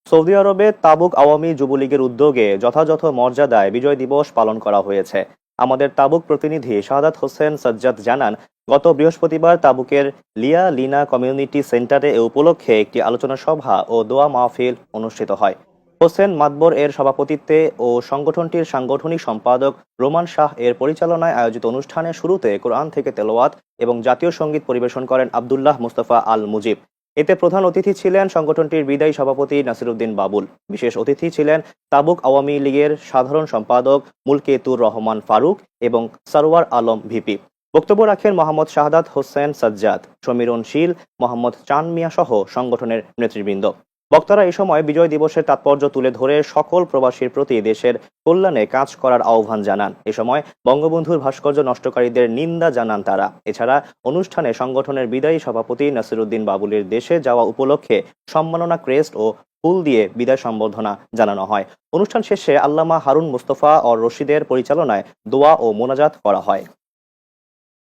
Saudi আরবে তাবুক আওয়ামী যুবলীগের উদ্যোগে যথাযথ মর্যাদায় বিজয় দিবস পালন করা হয়েছে। আমাদের তাবুক প্রতিনিধি শাহাদাত হোসেন সাজ্জাদ জানান, গত বৃহস্পতিবার তাবুকের লিয়া লিনা কমিউনিটি সেন্টারে এ উপলক্ষে একটি আলোচনা সভা ও দোয়া মাহফিল অনুষ্ঠিত হয়। হোসেন মাতবর এর সভাপতিত্বে ও সংগঠনটির সাংগঠনিক সম্পাদক রোমান শাহ এর পরিচালনায় আয়োজিত অনুষ্ঠানে শুরুতে কোরআন থেকে তেলাওয়াত এবং জাতীয় সঙ্গীত পরিবেশন করেন আব্দুল্লাহ মুস্তাফা আল মুজিব। এতে প্রধান অতিথি ছিলেন সংগঠনটির বিদায়ী সভাপতি নাসিরউদ্দিন বাবুল। বিশেষ অতিথি ছিলেন তাবুক আওয়ামী লীগের সাধারণ সম্পাদক মুলকেতুর রহমান ফারুক এবং সারওয়ার আলম ভিপি। বক্তব্য রাখেন মোহাম্মদ শাহাদাত হোসেন সাজ্জাদ, সমীরণ শীল, মোহাম্মদ চান মিয়া সহ সংগঠনের নেতৃবৃন্দ। বক্তারা এ সময় বিজয় দিবসের তাৎপর্য তুলে ধরে সকল প্রবাসীর প্রতি দেশের কল্যাণে কাজ করার আহ্বান জানান। এ সময় বঙ্গবন্ধুর ভাস্কর্য নষ্টকারীদের নিন্দা জানান তারা। এছাড়া অনুষ্ঠানে সংগঠনের বিদায়ী সভাপতি নাসিরউদ্দিন বাবুলের দেশে যাওয়া উপলক্ষে সম্মাননা ক্রেস্ট ও ফুল দিয়ে বিদায় সম্বর্ধনা জানানো হয়। অনুষ্ঠান শেষে আল্লামা হারুন মুস্তফা ও রশিদের পরিচালনায় দোয়া ও মোনাজাত করা হয়।